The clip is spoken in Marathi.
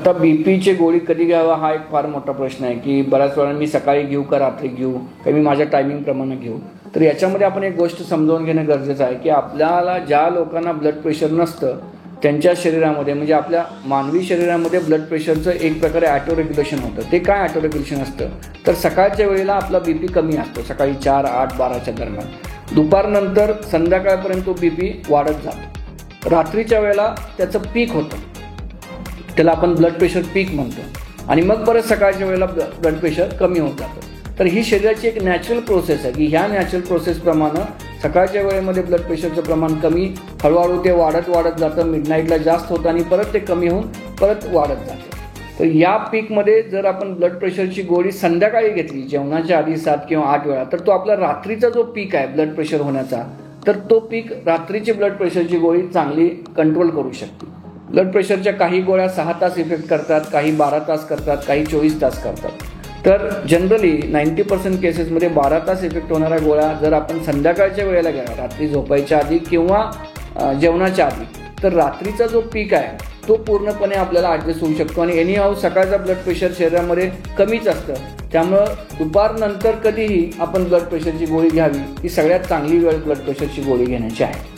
आता बीपीची गोळी कधी घ्यावा हा एक फार मोठा प्रश्न आहे की बऱ्याच वेळा मी सकाळी घेऊ का रात्री घेऊ का मी माझ्या टायमिंगप्रमाणे घेऊ. तर याच्यामध्ये आपण एक गोष्ट समजावून घेणं गरजेचं आहे की आपल्याला ज्या लोकांना ब्लड प्रेशर नसतं त्यांच्या शरीरामध्ये म्हणजे आपल्या मानवी शरीरामध्ये ब्लड प्रेशरचं एक प्रकारे ॲटो रेग्युलेशन होतं. ते काय ॲटो रेग्युलेशन असतं तर सकाळच्या वेळेला आपला बीपी कमी असतो, सकाळी 4, 8, 12च्या दरम्यान. दुपारनंतर संध्याकाळपर्यंत तो बीपी वाढत जातो. रात्रीच्या वेळेला त्याचं पीक होतं, त्याला आपण ब्लड प्रेशर पीक म्हणतो, आणि मग परत सकाळच्या वेळेला ब्लड प्रेशर कमी होत जातं. तर ही शरीराची एक नॅचरल प्रोसेस आहे की ह्या नॅचरल प्रोसेसप्रमाणे सकाळच्या वेळेमध्ये ब्लड प्रेशरचं प्रमाण कमी, हळूहळू ते वाढत जातं, मिडनाईटला जास्त होतं आणि परत ते कमी होऊन परत वाढत जातं. तर या पीकमध्ये जर आपण ब्लड प्रेशरची गोळी संध्याकाळी घेतली जेवणाच्या आधी 7 किंवा 8 वेळा, तर तो आपला रात्रीचा जो पीक आहे ब्लड प्रेशर होण्याचा, तर तो पीक रात्रीची ब्लड प्रेशरची गोळी चांगली कंट्रोल करू शकते. ब्लड प्रेशरच्या काही गोळ्या 6 तास इफेक्ट करतात, काही 12 तास करतात, काही 24 तास करतात. तर जनरली 90% केसेसमध्ये 12 तास इफेक्ट होणाऱ्या गोळ्या जर आपण संध्याकाळच्या वेळेला घ्या, रात्री झोपायच्या आधी किंवा जेवणाच्या आधी, तर रात्रीचा जो पीक आहे तो पूर्णपणे आपल्याला ॲडजस्ट होऊ शकतो. आणि एनी हाऊ सकाळचा ब्लड प्रेशर शरीरामध्ये कमीच असतं, त्यामुळं दुपारनंतर कधीही आपण ब्लड प्रेशरची गोळी घ्यावी, ही सगळ्यात चांगली वेळ ब्लड प्रेशरची गोळी घेण्याची आहे.